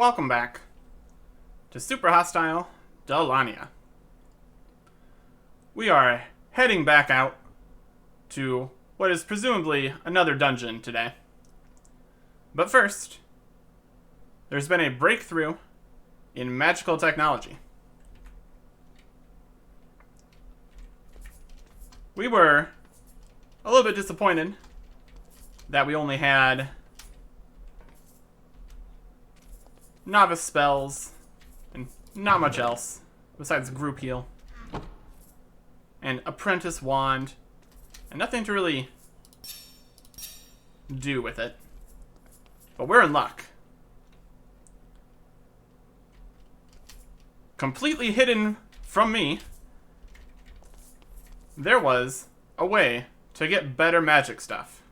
welcome back to Super Hostile Dalania. We are heading back out to what is presumably another dungeon today. But first, there's been a breakthrough in magical technology. We were a little bit disappointed that we only had novice spells and not much else besides group heal and apprentice wand and nothing to really do with it. But we're in luck. Completely hidden from me, there was a way to get better magic stuff.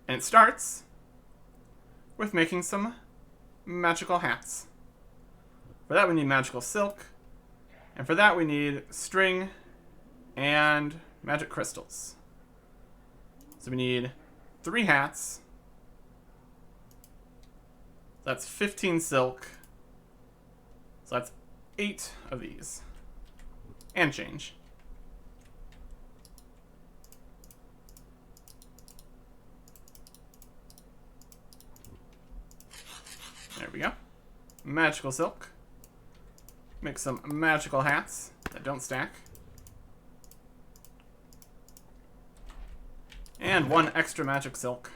And it starts with making some magical hats. For that we need magical silk, and for that we need string and magic crystals. So we need 3 hats. That's 15 silk. So that's 8 of these. And change. There we go. Magical silk. Make some magical hats that don't stack. And 1 extra magic silk,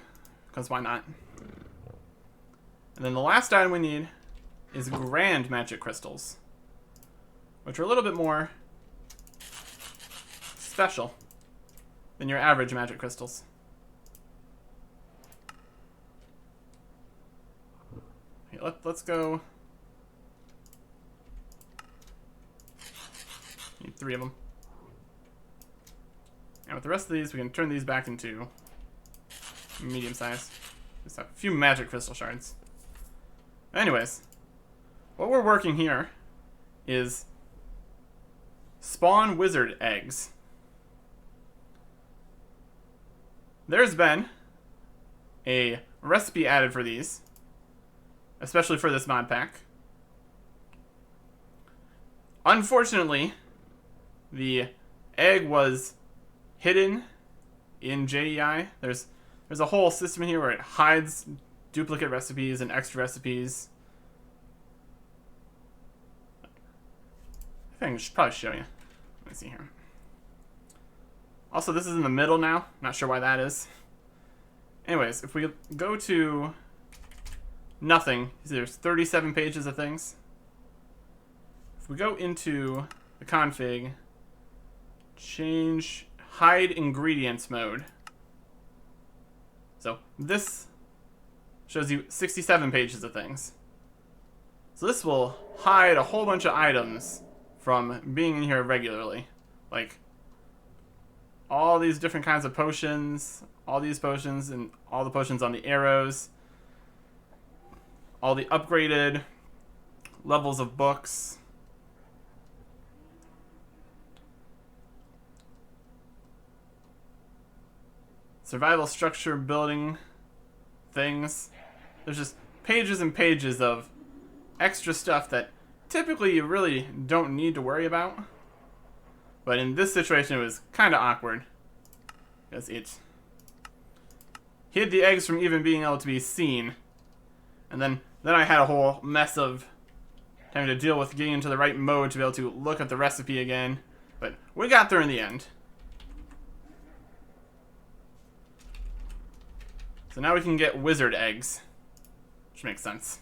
because why not? And then the last item we need is grand magic crystals, which are a little bit more special than your average magic crystals. Okay, let's go. Need 3 of them. And with the rest of these, we can turn these back into medium size. Just have a few magic crystal shards. Anyways, what we're working here is spawn wizard eggs. There's been a recipe added for these, especially for this mod pack. Unfortunately, the egg was hidden in JEI. There's a whole system in here where it hides duplicate recipes and extra recipes. I think I should probably show you. Let me see here. Also, this is in the middle now. Not sure why that is. Anyways, if we go to nothing, there's 37 pages of things. If we go into the config, change hide ingredients mode. So this shows you 67 pages of things. So this will hide a whole bunch of items from being in here regularly. Like all these different kinds of potions, all these potions, and all the potions on the arrows, all the upgraded levels of books. Survival structure building things. There's just pages and pages of extra stuff that typically you really don't need to worry about. But in this situation, it was kind of awkward, because it hid the eggs from even being able to be seen. And then I had a whole mess of having to deal with getting into the right mode to be able to look at the recipe again. But we got there in the end. So now we can get wizard eggs, which makes sense.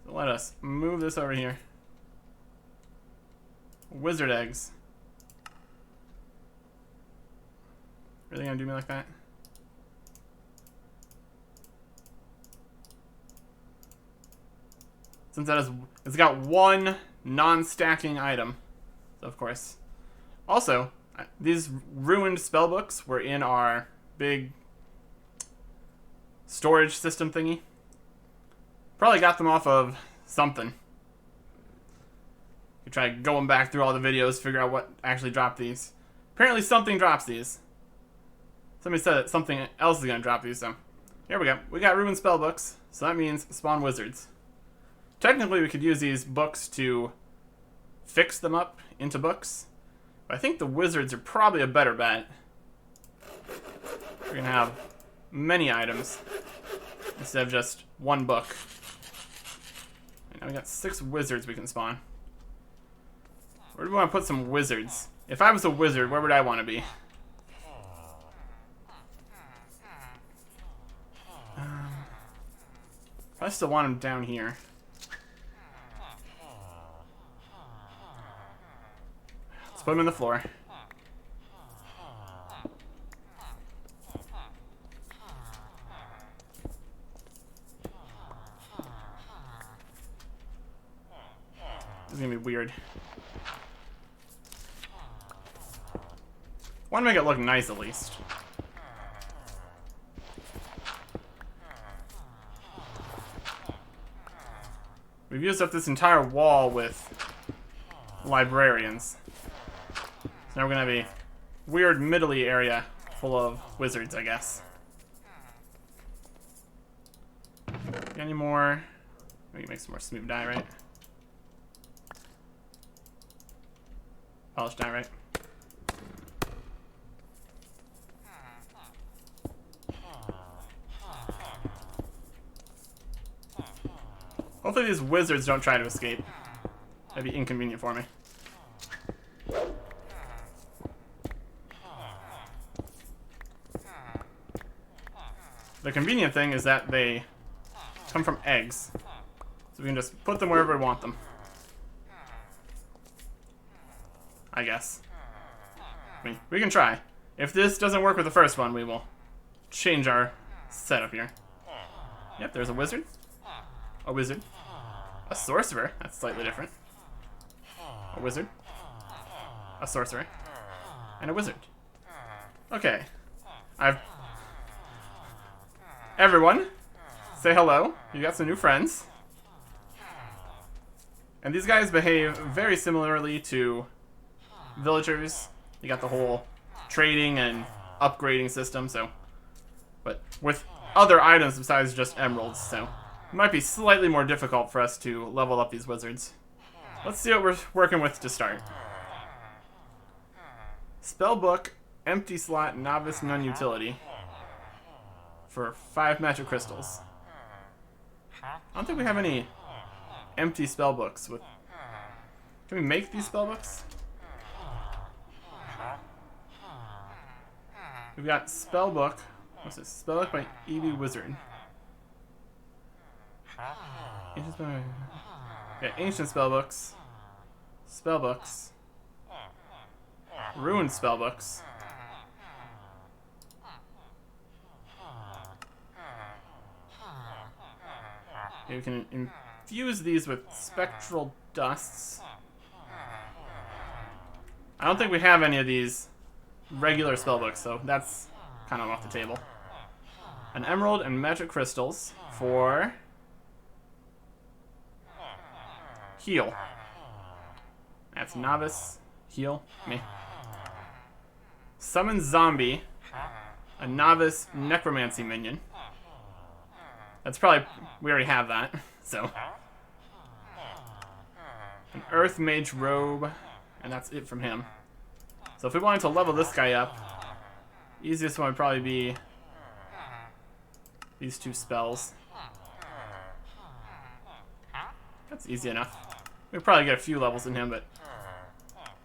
So let us move this over here. Wizard eggs. Really gonna do me like that? Since that is, it's got 1 non-stacking item, so of course. Also, these ruined spellbooks were in our big storage system thingy. Probably got them off of something. You try going back through all the videos, figure out what actually dropped these. Apparently something drops these. Somebody said that something else is going to drop these, so here we go. We got ruined spell books, so that means spawn wizards. Technically, we could use these books to fix them up into books, but I think the wizards are probably a better bet. We're going to have many items instead of just one book. And now we got 6 wizards we can spawn. Where do we want to put some wizards? If I was a wizard, where would I want to be? I still want them down here. Let's put them in the floor. This is gonna be weird. Want to make it look nice at least. We've used up this entire wall with librarians. So now we're gonna have a weird middle-y area full of wizards, I guess. Got any more? We can make some more smooth dye, right? Polished dye, right? Hopefully these wizards don't try to escape. That'd be inconvenient for me. The convenient thing is that they come from eggs. So we can just put them wherever we want them. I guess. I mean, we can try. If this doesn't work with the first one, we will change our setup here. Yep, there's a wizard. A wizard. A sorcerer. That's slightly different. A wizard. A sorcerer. And a wizard. Okay. Everyone, say hello. You got some new friends. And these guys behave very similarly to villagers. You got the whole trading and upgrading system, so. But with other items besides just emeralds, so. It might be slightly more difficult for us to level up these wizards. Let's see what we're working with to start. Spellbook, empty slot, novice, non-utility. For 5 magic crystals. I don't think we have any empty spellbooks. Can we make these spellbooks? We've got spellbook. What's this? Spellbook by EB Wizard. Yeah, ancient spellbooks. Spellbooks. Ruined spellbooks. Okay, we can infuse these with spectral dusts. I don't think we have any of these regular spellbooks, so that's kind of off the table. An emerald and magic crystals for heal. That's novice. Heal. Me. Summon zombie. A novice necromancy minion. That's probably... we already have that, so. An earth mage robe. And that's it from him. So if we wanted to level this guy up, easiest one would probably be these 2 spells. That's easy enough. We'll probably get a few levels in him, but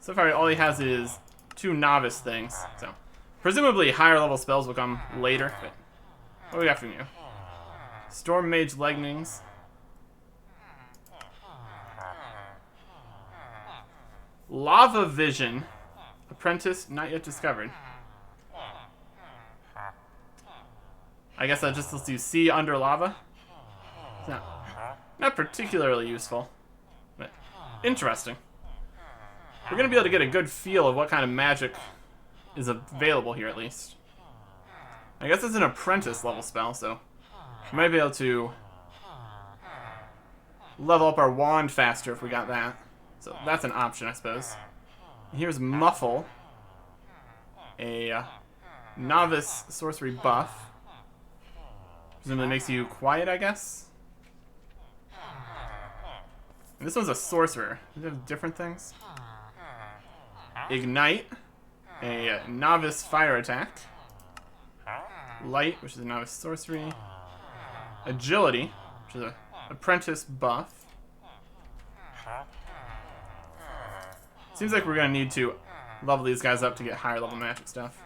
so far all he has is 2 novice things. So presumably higher level spells will come later. But what do we got from you? Storm Mage Leggings. Lava Vision. Apprentice not yet discovered. I guess that just lets you see under lava. It's not particularly useful, but interesting. We're going to be able to get a good feel of what kind of magic is available here, at least. I guess it's an apprentice level spell, so we might be able to level up our wand faster if we got that. So that's an option, I suppose. And here's Muffle, a novice sorcery buff. Presumably makes you quiet, I guess. And this one's a sorcerer. Do they have different things? Ignite, a novice fire attack. Light, which is a novice sorcery. Agility, which is a apprentice buff. Seems like we're gonna need to level these guys up to get higher level magic stuff.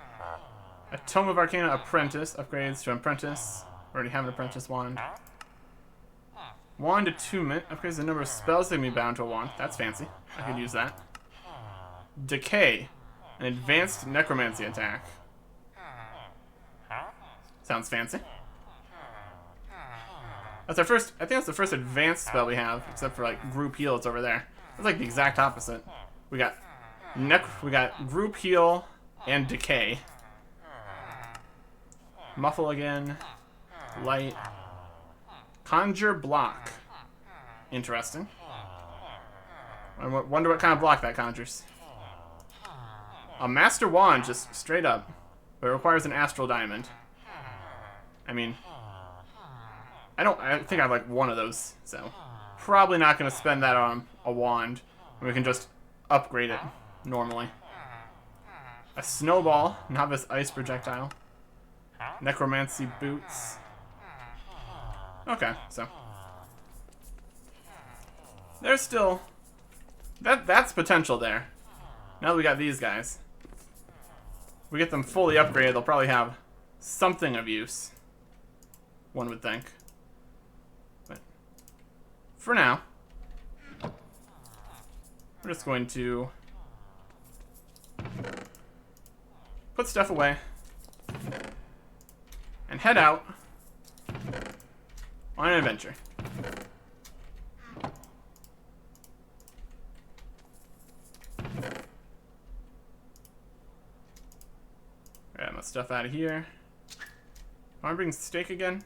A Tome of Arcana Apprentice upgrades to Apprentice. Already have an Apprentice wand. Wand Attunement upgrades the number of spells that can be bound to a wand. That's fancy. I could use that. Decay, an advanced necromancy attack. Sounds fancy. That's our first. I think that's the first advanced spell we have, except for like group heal. It's over there. That's like the exact opposite. We got group heal and decay. Muffle again. Light. Conjure block. Interesting. I wonder what kind of block that conjures. A master wand, just straight up, but it requires an astral diamond. I mean, I think I have like one of those, so probably not going to spend that on a wand. We can just upgrade it normally. A snowball, novice ice projectile. Necromancy boots. Okay, so there's still that's potential there. Now that we got these guys, we get them fully upgraded, they'll probably have something of use, one would think. But for now, we're just going to put stuff away and head out on an adventure. Grab my stuff out of here. Want to bring steak again?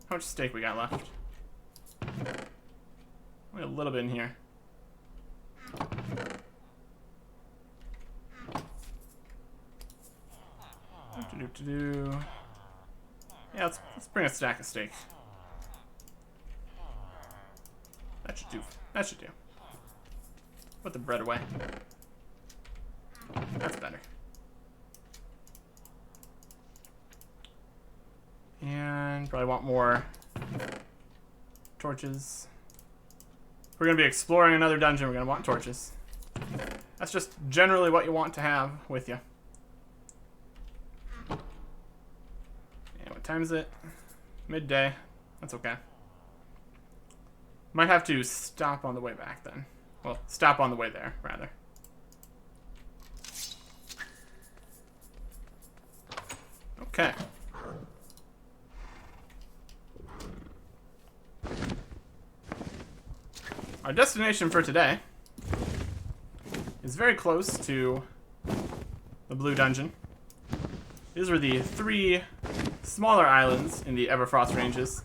How much steak we got left? Only a little bit in here. Yeah, let's bring a stack of steak. That should do. That should do. Put the bread away. That's better. And probably want more torches. We're going to be exploring another dungeon. We're going to want torches. That's just generally what you want to have with you. And what time is it? Midday. That's okay. Might have to stop on the way back then. Well, stop on the way there, rather. Okay. Our destination for today is very close to the Blue Dungeon. These were the 3 smaller islands in the Everfrost ranges.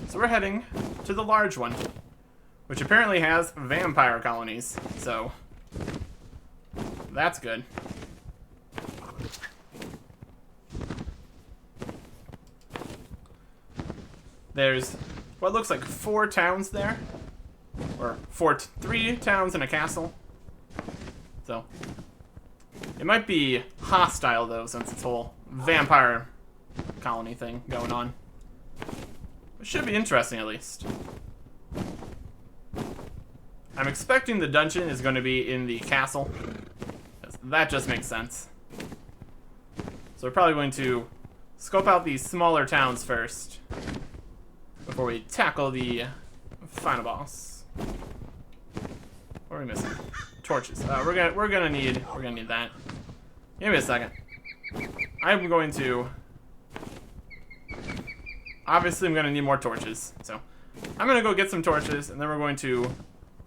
So we're heading to the large one, which apparently has vampire colonies, so that's good. There's what looks like 4 towns there, or 3 towns and a castle. So it might be hostile though, since it's whole vampire colony thing going on. It should be interesting, at least. I'm expecting the dungeon is going to be in the castle. That just makes sense. So we're probably going to scope out these smaller towns first before we tackle the final boss. What are we missing? Torches. We're gonna need that. Give me a second. I'm going to. Obviously, I'm going to need more torches. So, I'm going to go get some torches, and then we're going to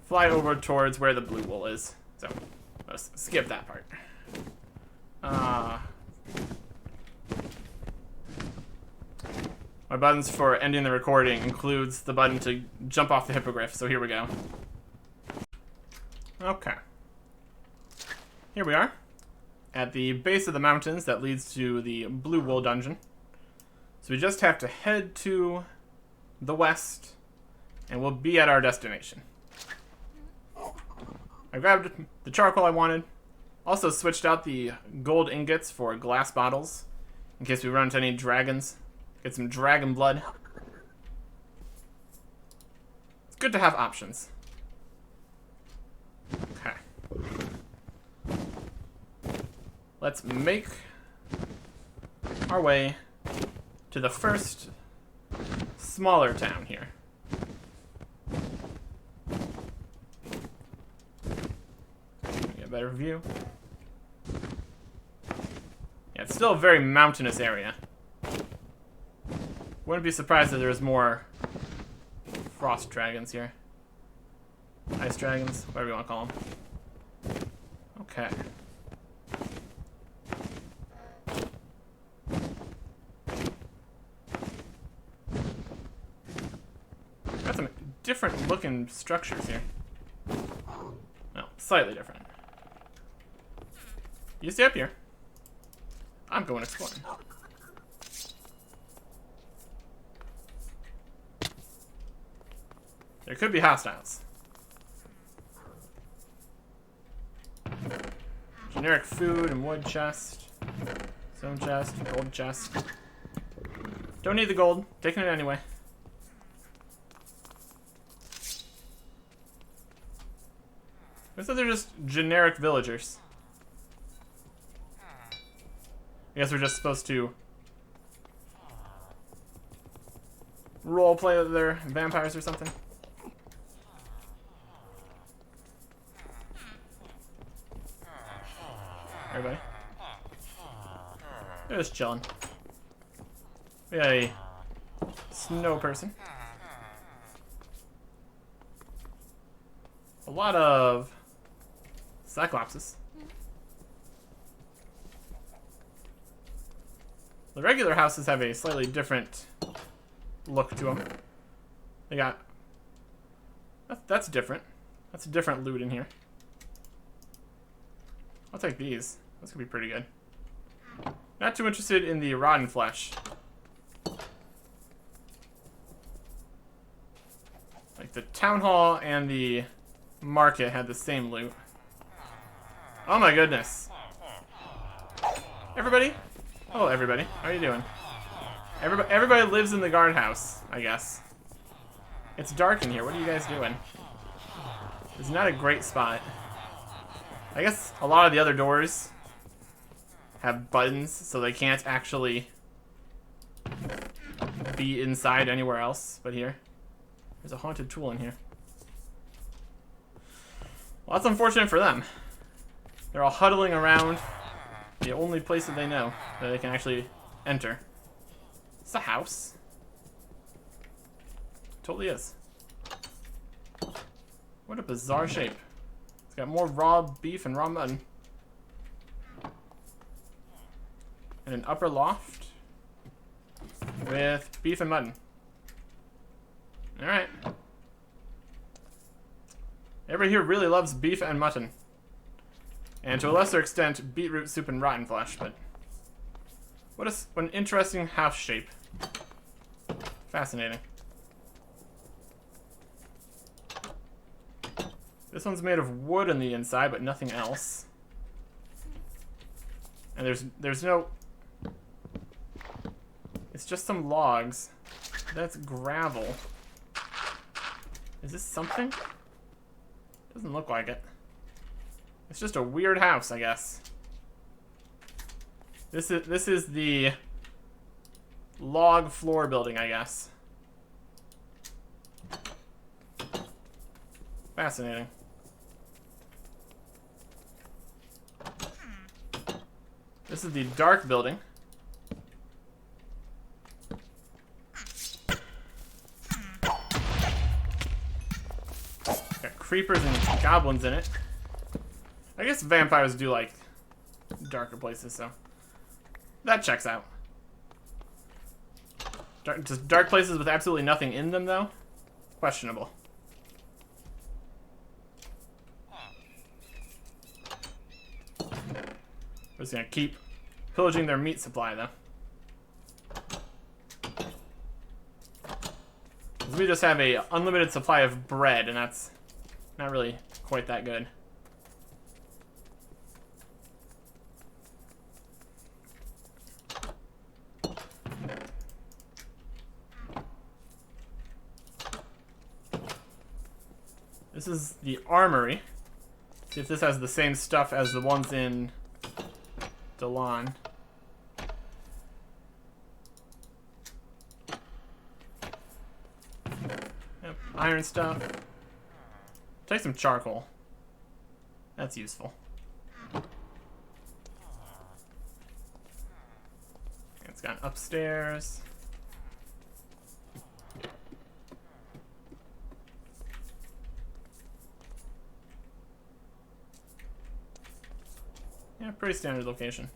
fly over towards where the blue wool is. So, let's skip that part. My buttons for ending the recording includes the button to jump off the hippogriff, so here we go. Okay. Here we are. at the base of the mountains that leads to the Blue Wool dungeon. So we just have to head to the west, and we'll be at our destination. I grabbed the charcoal I wanted. Also switched out the gold ingots for glass bottles, in case we run into any dragons. Get some dragon blood. It's good to have options. Okay. Let's make our way to the first smaller town here. Get a better view. Yeah, it's still a very mountainous area. Wouldn't be surprised if there's more frost dragons here. Ice dragons, whatever you want to call them. Okay. Got some different looking structures here. Well, slightly different. You stay up here. I'm going exploring. There could be hostiles. Generic food and wood chest. Stone chest, gold chest. Don't need the gold. Taking it anyway. Looks like they're just generic villagers. I guess we're just supposed to roleplay that they're vampires or something. Everybody. They're just chilling. We got a snow person. A lot of cyclopses. The regular houses have a slightly different look to them. They got... That's different. That's a different loot in here. I'll take these. This could be pretty good. Not too interested in the rotten flesh. Like the town hall and the market had the same loot. Oh my goodness. Everybody? Hello everybody. How are you doing? Everybody lives in the guardhouse, I guess. It's dark in here. What are you guys doing? It's not a great spot. I guess a lot of the other doors have buttons, so they can't actually be inside anywhere else but here. There's a haunted tool in here. Well, that's unfortunate for them. They're all huddling around the only place that they know that they can actually enter. It's a house. Totally is. What a bizarre shape. It's got more raw beef and raw mutton. And an upper loft with beef and mutton. Alright. Everybody here really loves beef and mutton. And to a lesser extent, beetroot soup and rotten flesh, but... What an interesting house shape. Fascinating. This one's made of wood on the inside, but nothing else. And there's no... It's just some logs. That's gravel. Is this something? Doesn't look like it. It's just a weird house, I guess. This is the log floor building, I guess. Fascinating. This is the dark building. Got creepers and goblins in it. I guess vampires do like darker places, so that checks out. Just dark places with absolutely nothing in them, though? Questionable. We're just gonna keep pillaging their meat supply, though. We just have a unlimited supply of bread, and that's not really quite that good. This is the armory. See if this has the same stuff as the ones in Dalania. Yep, iron stuff. Take some charcoal. That's useful. It's got upstairs. Yeah, pretty standard location.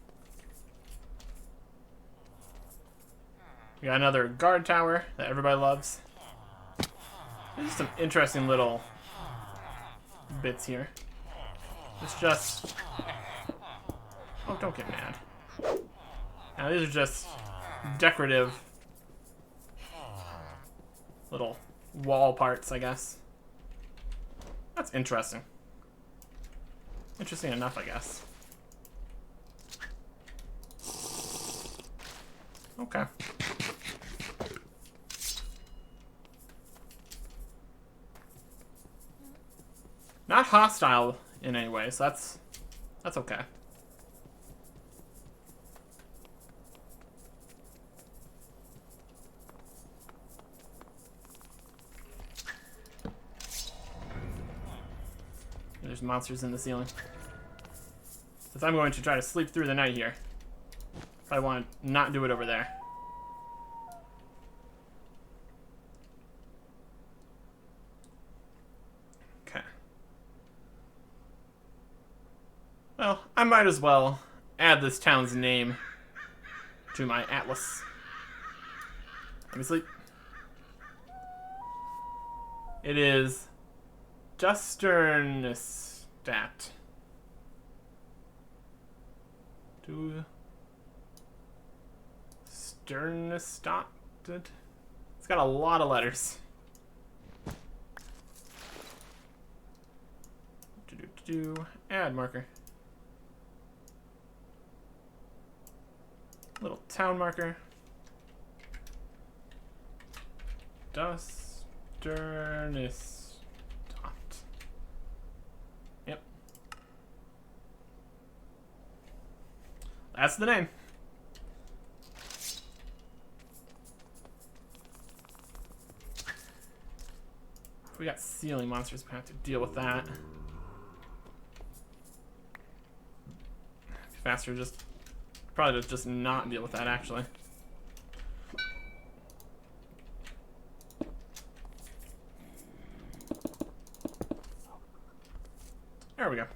We got another guard tower that everybody loves. There's some interesting little bits here. It's just... Oh, don't get mad. Now, these are just decorative little wall parts, I guess. That's interesting. Interesting enough, I guess. Okay. Not hostile in any way, so that's okay. There's monsters in the ceiling. Since I'm going to try to sleep through the night here, I want to not do it over there. Okay. Well, I might as well add this town's name to my atlas. Let me sleep. It is Dusternstat. Sternestat. It's got a lot of letters. Add marker. Little town marker. Dusternstat. Yep. That's the name. We got ceiling monsters, we have to deal with that. Faster, probably just not deal with that, actually. There we go.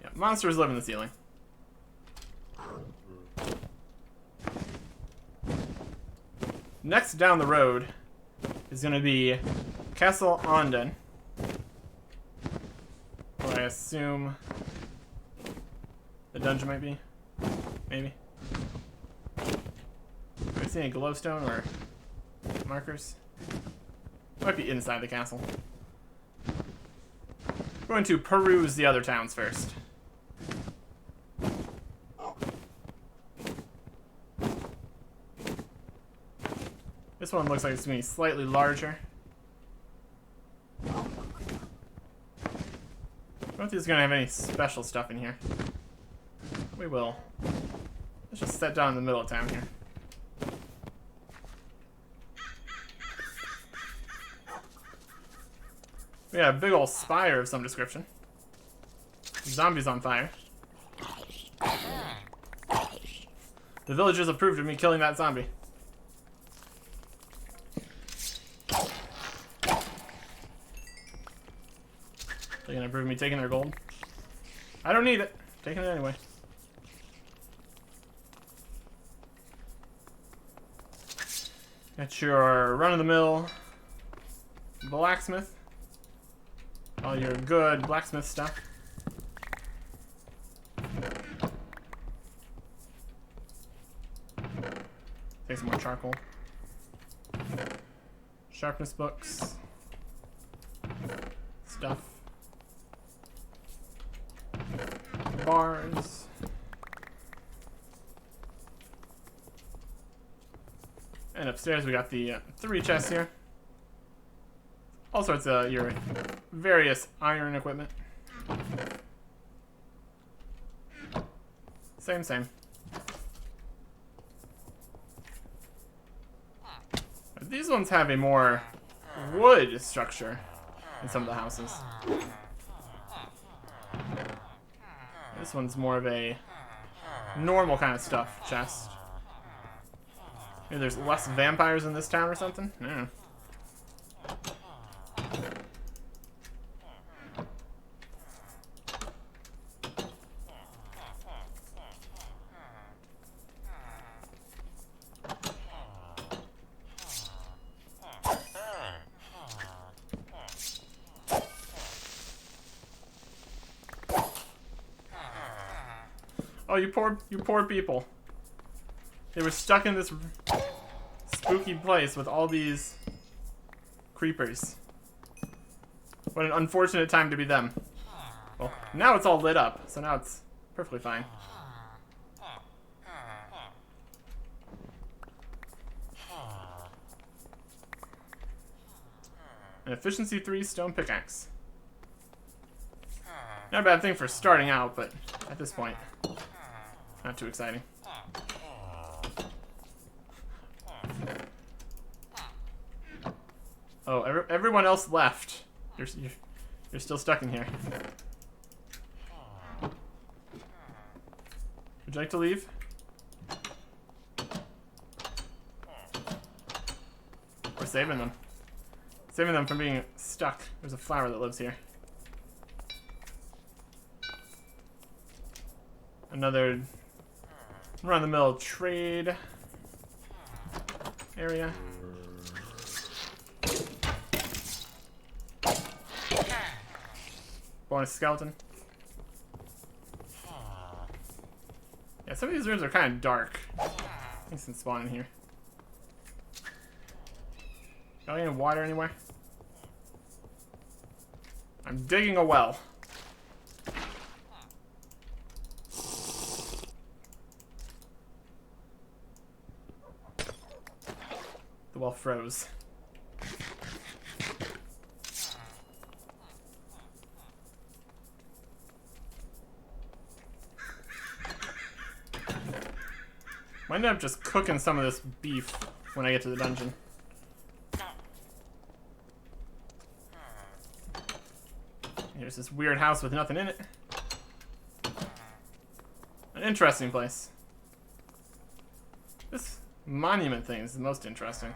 Yeah, monsters live in the ceiling. Next down the road is going to be Castle Onden. Where I assume the dungeon might be. Maybe. Do I see any glowstone or markers? Might be inside the castle. I'm going to peruse the other towns first. This one looks like it's going to be slightly larger. I don't know if he's going to have any special stuff in here. We will. Let's just set down in the middle of town here. We got a big old spire of some description. Zombies on fire. The villagers approved of me killing that zombie. They're gonna approve of me taking their gold. I don't need it. Taking it anyway. Got your run-of-the-mill blacksmith. All your good blacksmith stuff. Take some more charcoal. Sharpness books. Stuff. Bars. And upstairs we got the 3 chests here. All sorts of your various iron equipment. Same. These ones have a more wood structure in some of the houses. This one's more of a normal kind of stuff chest. Maybe there's less vampires in this town or something? I don't know. Oh, you poor people. They were stuck in this spooky place with all these creepers. What an unfortunate time to be them. Well, now it's all lit up, so now it's perfectly fine. An efficiency 3 stone pickaxe. Not a bad thing for starting out, but at this point, not too exciting. Oh, everyone else left. You're still stuck in here. Would you like to leave? We're saving them. Saving them from being stuck. There's a flower that lives here. Another run-of-the-mill trade area. Bonus skeleton. Yeah, some of these rooms are kind of dark. Things can spawn in here. Got any water anywhere? I'm digging a well. The well froze. Might end up just cooking some of this beef when I get to the dungeon. Here's this weird house with nothing in it. An interesting place. This monument thing is the most interesting.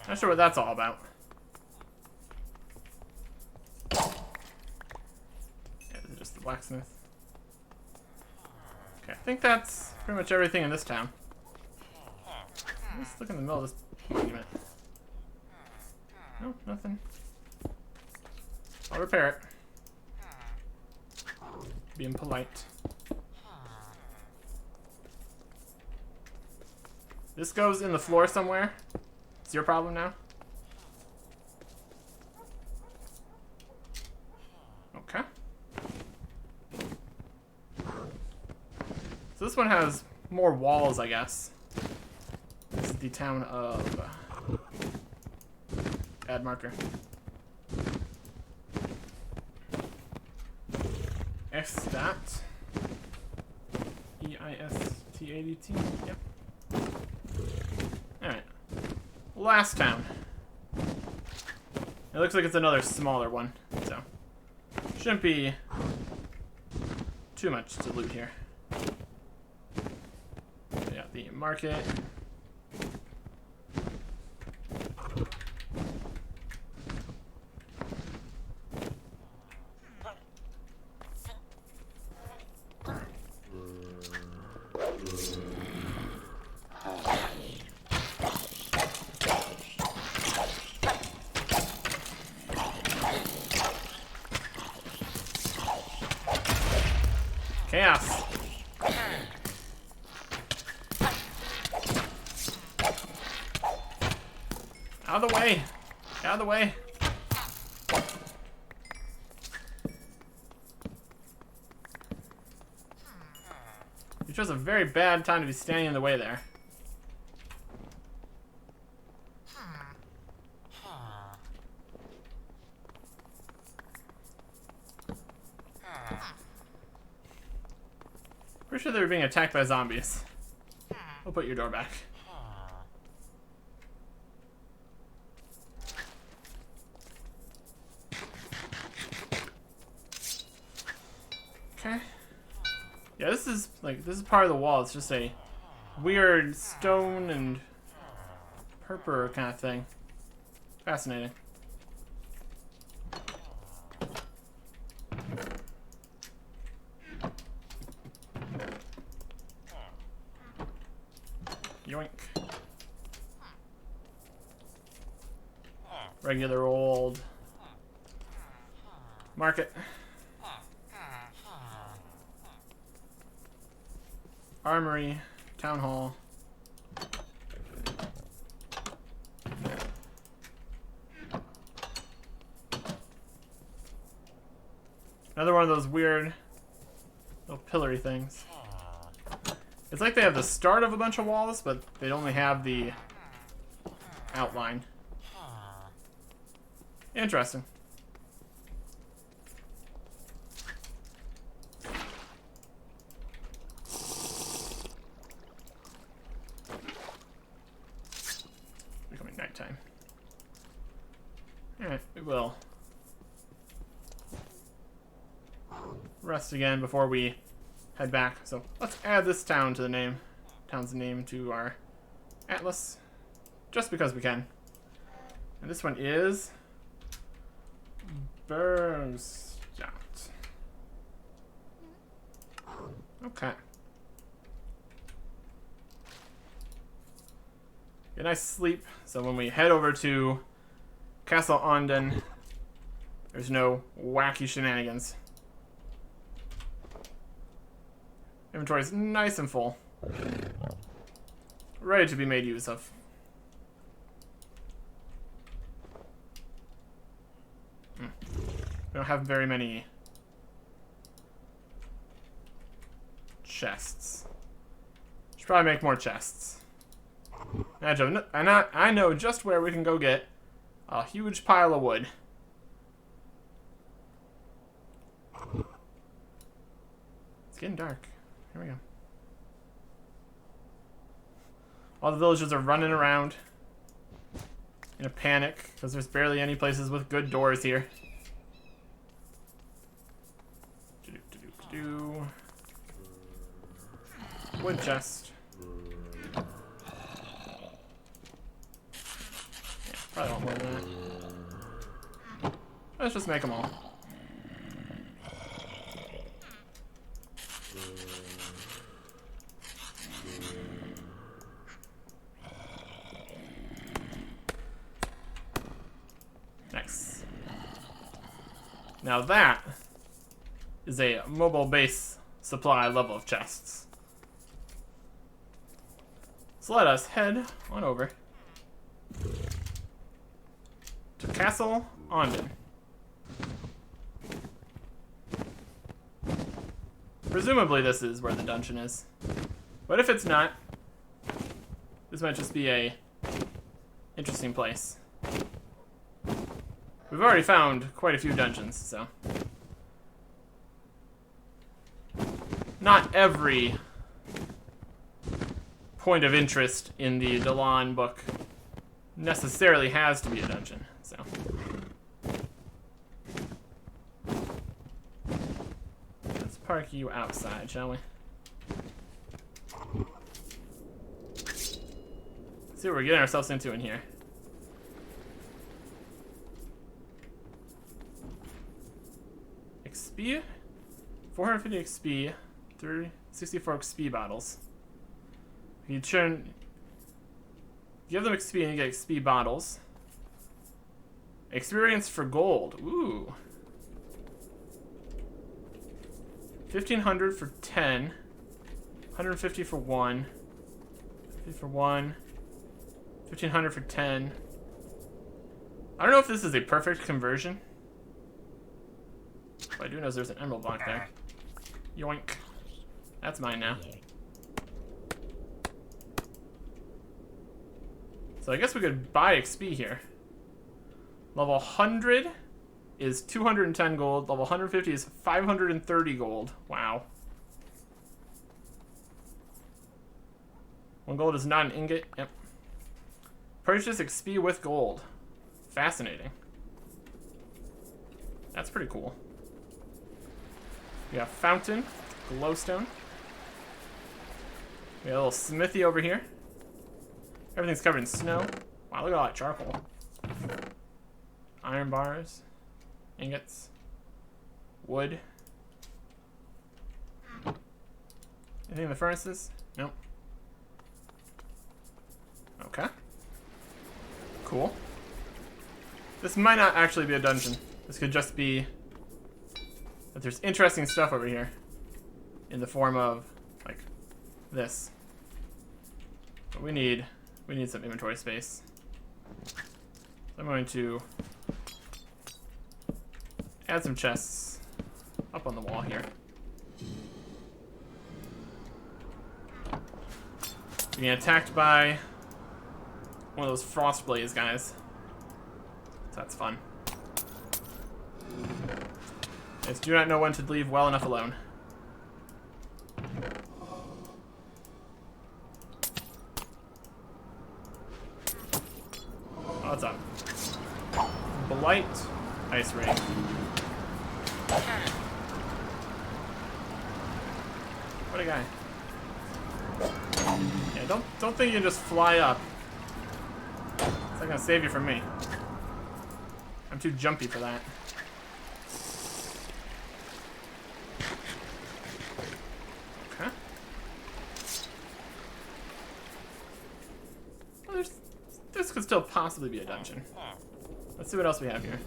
Not sure what that's all about. Yeah, this is just the blacksmith. Okay, I think that's pretty much everything in this town. Let's look in the middle of this monument. No, nothing. I'll repair it. Being polite. This goes in the floor somewhere. It's your problem now. Okay. So this one has more walls, I guess. This is the town of... add marker. Estat. E-I-S-T-A-D-T. Yep. Alright. Last town. It looks like it's another smaller one, so shouldn't be too much to loot here. Yeah, the market. Chaos. Out of the way! Out of the way! You chose a very bad time to be standing in the way there. Pretty sure they were being attacked by zombies. We'll put your door back. Okay. Yeah, this is part of the wall. It's just a weird stone and purple kind of thing. Fascinating. Yoink. Regular old market. Armory, town hall. Another one of those weird little pillory things. It's like they have the start of a bunch of walls, but they only have the outline. Interesting. Becoming nighttime. Alright, we will rest again before we head back. So let's add this town to the town's name to our atlas, just because we can. And this one is Burgstadt. Okay. Get a nice sleep, so when we head over to Castle Onden, there's no wacky shenanigans. Inventory is nice and full. Ready to be made use of. We don't have very many chests. Should probably make more chests. I know just where we can go get a huge pile of wood. It's getting dark. Here we go. All the villagers are running around in a panic because there's barely any places with good doors here. Wood chest. Yeah, probably want more than that. Let's just make them all. Nice. Now that is a mobile base supply level of chests. So let us head on over to Castle Onden. Presumably this is where the dungeon is. But if it's not, this might just be a interesting place. We've already found quite a few dungeons, so not every point of interest in the Dalania book necessarily has to be a dungeon, so. Let's park you outside, shall we? Let's see what we're getting ourselves into in here. XP? 450 XP, 64 XP bottles. You give them XP and you get XP bottles. Experience for gold. Ooh. 1,500 for 10. 150 for 1. 50 for 1. 1,500 for 10. I don't know if this is a perfect conversion. What I do know is there's an emerald block there. Yoink. That's mine now. So I guess we could buy XP here. Level 100 is 210 gold. Level 150 is 530 gold. Wow. 1 gold is not an ingot. Yep. Purchase XP with gold. Fascinating. That's pretty cool. We have fountain, glowstone. We got a little smithy over here. Everything's covered in snow. Wow, look at all that charcoal. Iron bars, ingots, wood. Anything in the furnaces? Nope. Okay. Cool. This might not actually be a dungeon. This could just be that there's interesting stuff over here in the form of like this. But we need some inventory space. So I'm going to add some chests up on the wall here. Being attacked by one of those frost blaze guys. So that's fun. I just do not know when to leave well enough alone. Oh, what's up? Blight ice ring. What a guy. Yeah, don't think you can just fly up. It's not gonna save you from me. I'm too jumpy for that. Okay. Well, this could still possibly be a dungeon. Let's see what else we have here.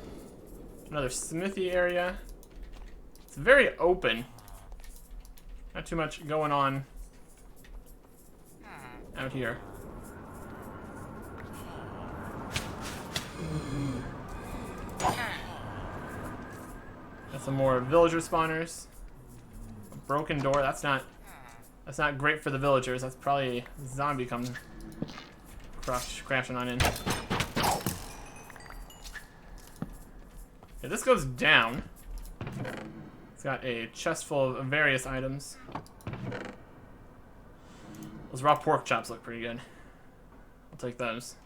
Another smithy area. It's very open. Not too much going on out here. Got some more villager spawners. A broken door. That's not great for the villagers. That's probably a zombie coming crashing on in. Yeah, this goes down. It's got a chest full of various items. Those raw pork chops look pretty good. I'll take those.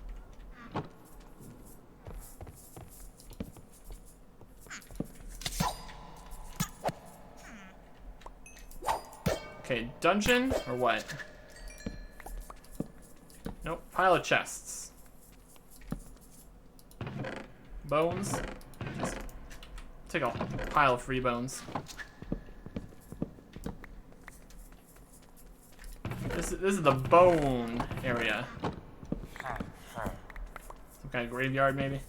Okay, dungeon or what? Nope, pile of chests. Bones. Just take a pile of free bones. This is the bone area. Some kind of graveyard, maybe.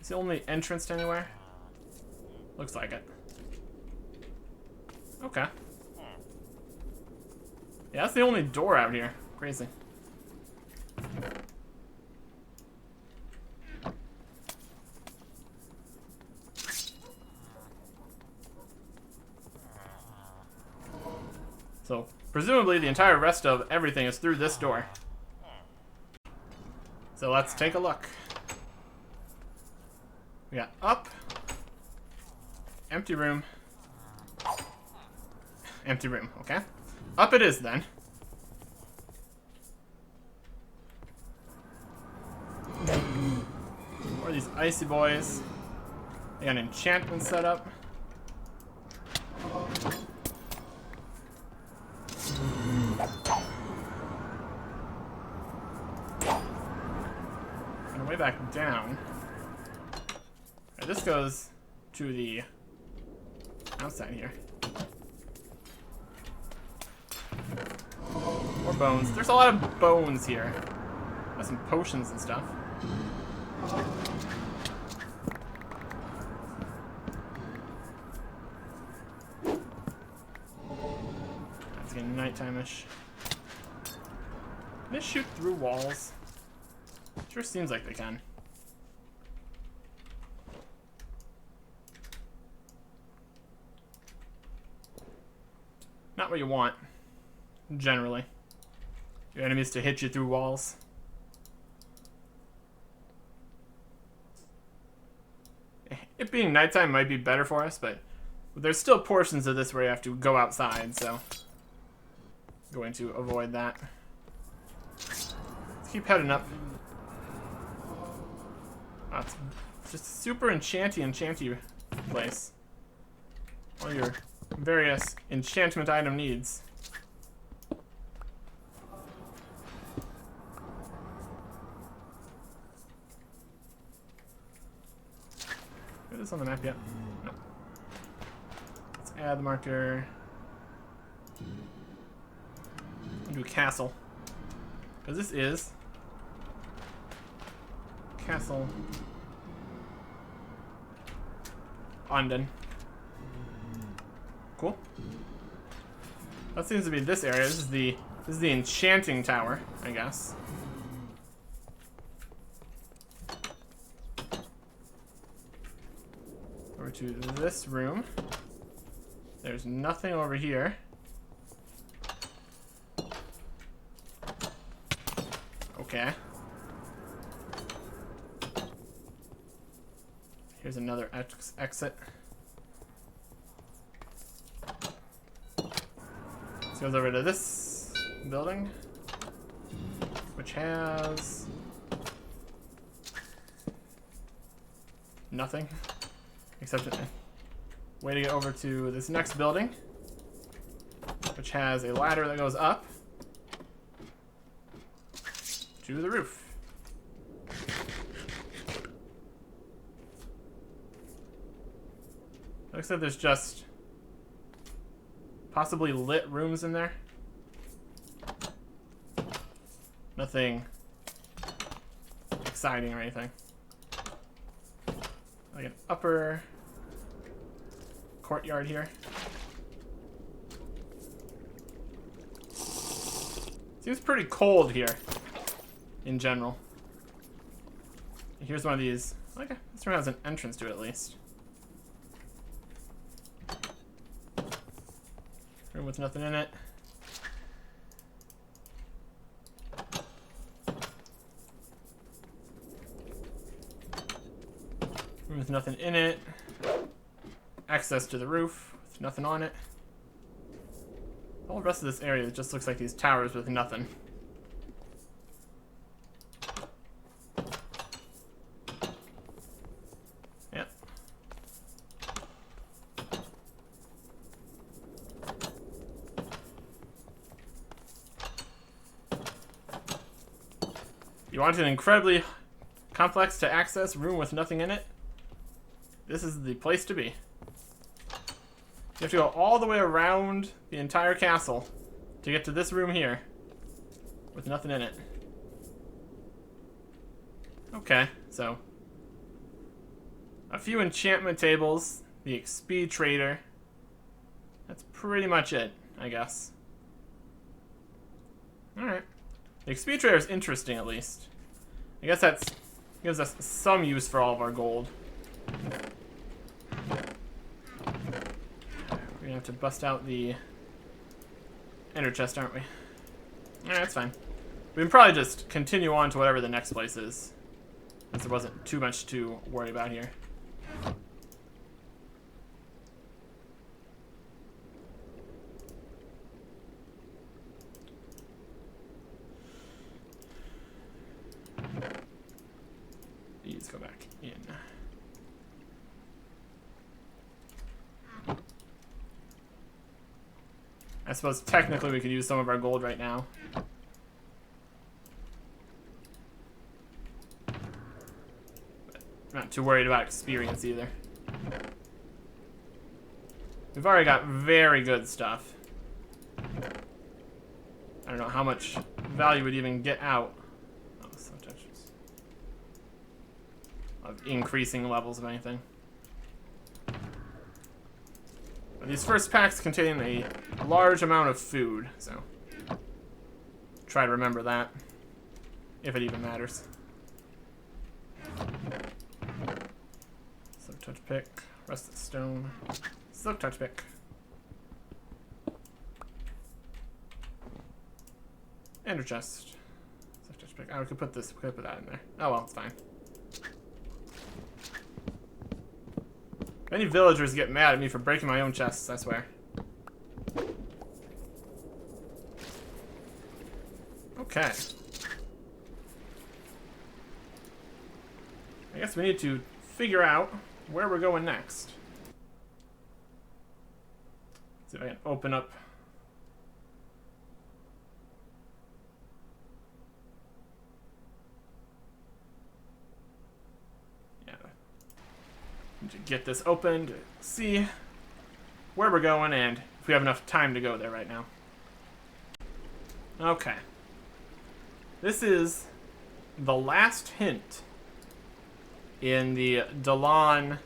Is the only entrance to anywhere? Looks like it. Okay. Yeah, that's the only door out here. Crazy. So, presumably the entire rest of everything is through this door. So let's take a look. We got up. Empty room. Empty room, okay. Up it is then. Or these icy boys. They got an enchantment set up. And way back down. Right, this goes to the outside here. More bones. There's a lot of bones here. Got some potions and stuff. getting nighttime-ish. Can they shoot through walls? Sure seems like they can. Not what you want, generally. Your enemies to hit you through walls. It being nighttime might be better for us, but there's still portions of this where you have to go outside, so going to avoid that. Let's keep heading up. Oh, it's just a super enchanty place. All your various enchantment item needs. Is this on the map yet? No. Let's add the marker. Do a castle. Because this is Castle London. Cool. That seems to be this area. This is the enchanting tower, I guess. Over to this room. There's nothing over here. Okay. Here's another exit. This goes over to this building, which has nothing except a way to get over to this next building, which has a ladder that goes up to the roof. Looks like there's just possibly lit rooms in there. Nothing exciting or anything. Like an upper courtyard here. Seems pretty cold here in general. Here's one of these. Okay, this room has an entrance to it at least. Room with nothing in it. Room with nothing in it. Access to the roof with nothing on it. All the rest of this area just looks like these towers with nothing. Yep. You want an incredibly complex to access room with nothing in it? This is the place to be. You have to go all the way around the entire castle to get to this room here with nothing in it. Okay, so a few enchantment tables, the XP trader. That's pretty much it, I guess. Alright. The XP trader is interesting, at least. I guess that gives us some use for all of our gold. We're gonna have to bust out the ender chest, aren't we? Alright, that's fine. We can probably just continue on to whatever the next place is, since there wasn't too much to worry about here. These go back in. I suppose technically we could use some of our gold right now. But I'm not too worried about experience either. We've already got very good stuff. I don't know how much value would even get out. Oh, so touches. Of increasing levels of anything. But these first packs contain a large amount of food, so try to remember that, if it even matters. Silk touch pick, rusted stone, silk touch pick. Ender chest. Silk touch pick. Oh, we could put this, we could put that in there. Oh well, it's fine. If any villagers get mad at me for breaking my own chests, I swear. Okay. I guess we need to figure out where we're going next. See if I can open up. Yeah. Need to get this open to see where we're going and if we have enough time to go there right now. Okay. This is the last hint in the Dalania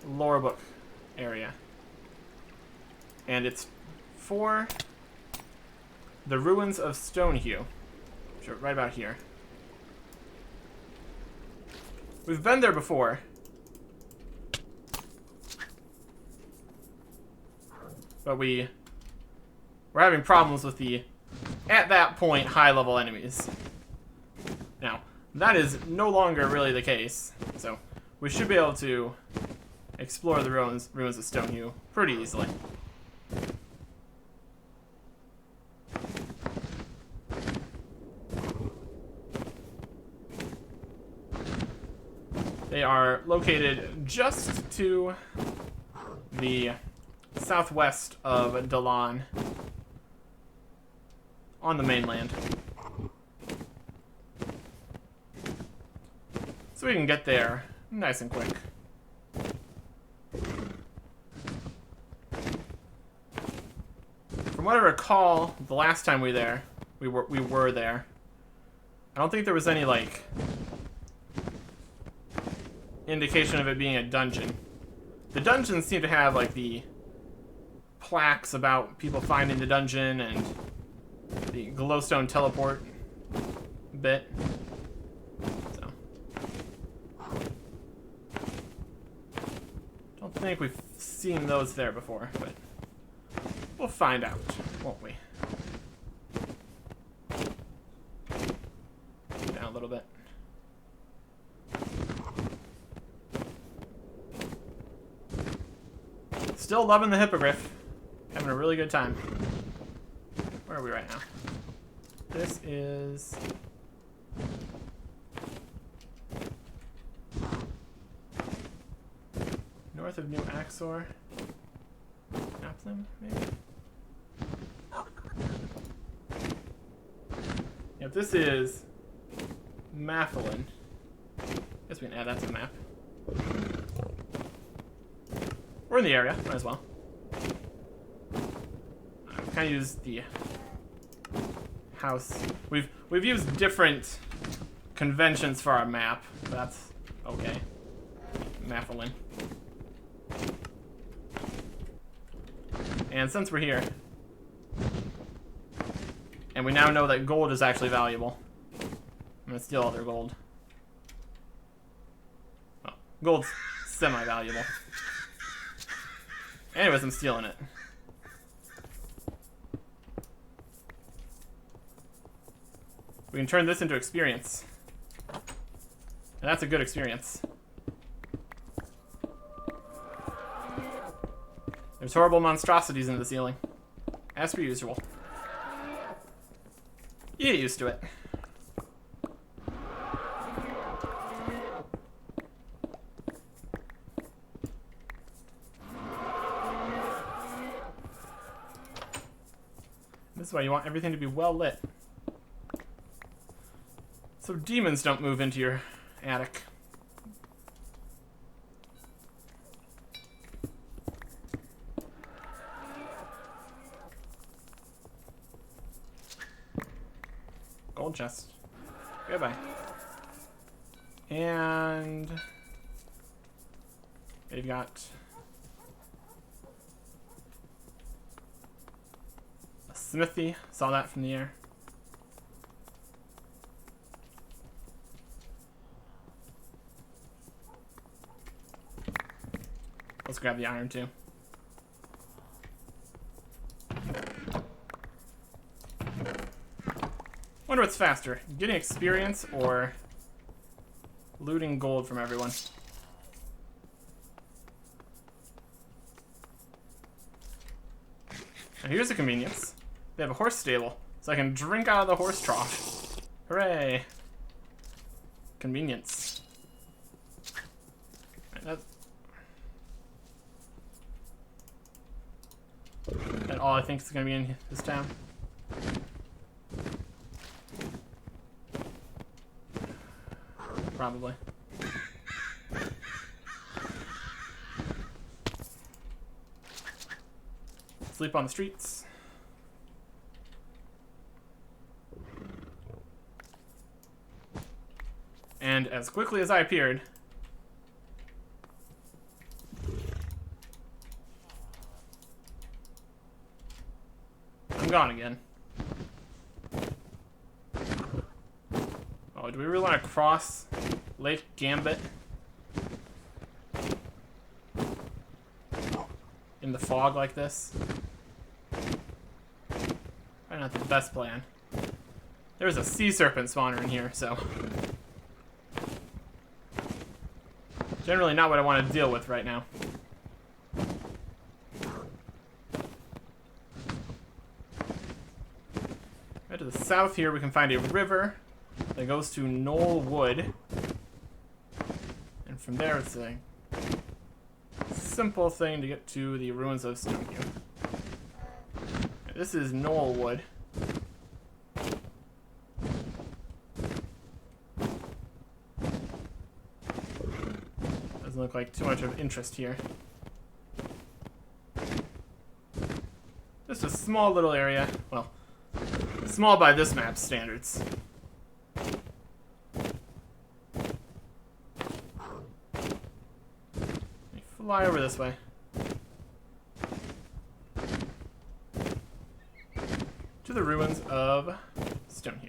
lore book area. And it's for the ruins of Stonehue, which are right about here. We've been there before. But we're having problems with the, at that point, high-level enemies. Now, that is no longer really the case, so we should be able to explore the ruins of Stonehue pretty easily. They are located just to the southwest of Dalania, on the mainland. So we can get there nice and quick. From what I recall, the last time we were there, I don't think there was any, like, indication of it being a dungeon. The dungeons seem to have, like, the plaques about people finding the dungeon and the glowstone teleport bit. So, don't think we've seen those there before, but we'll find out, won't we? Down a little bit. Still loving the hippogriff. Having a really good time. Where are we right now? This is north of New Axor. Naplim, maybe? Yep, this is Motherlode. Guess we can add that to the map. We're in the area, might as well. I've kind of used the house. We've used different conventions for our map, but that's okay. Motherlode. And since we're here, and we now know that gold is actually valuable, I'm gonna steal all their gold. Well, gold's semi-valuable. Anyways, I'm stealing it. We can turn this into experience. And that's a good experience. There's horrible monstrosities in the ceiling. As per usual. You get used to it. This is why you want everything to be well lit. So demons don't move into your attic. Gold chest. Goodbye. And they've got smithy. Saw that from the air. Let's grab the iron too. Wonder what's faster, getting experience or looting gold from everyone. Now here's a convenience. They have a horse stable, so I can drink out of the horse trough. Hooray! Convenience. Right, that's all I think is going to be in this town. Probably. Sleep on the streets. And as quickly as I appeared, I'm gone again. Oh, do we really want to cross Lake Gambit in the fog like this? Probably not the best plan. There's a sea serpent spawner in here, so generally not what I want to deal with right now. Right to the south here, we can find a river that goes to Knoll Wood. And from there, it's a simple thing to get to the ruins of Stonehenge. This is Knoll Wood. Doesn't look like too much of interest here. Just a small little area. Well, small by this map's standards. Fly over this way. To the ruins of Stonehenge.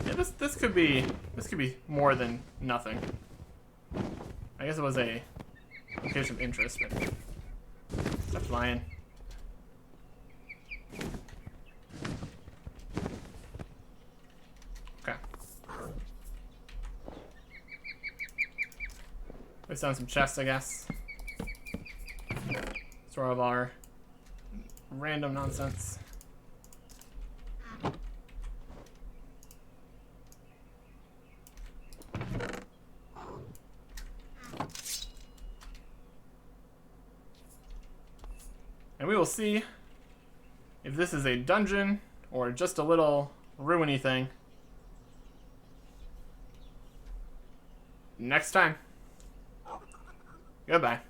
Yeah, this could be more than nothing. I guess it was a location of interest, but stop flying. Okay. We found some chests, I guess. Store of our random nonsense. And we will see if this is a dungeon or just a little ruiny thing next time. Goodbye.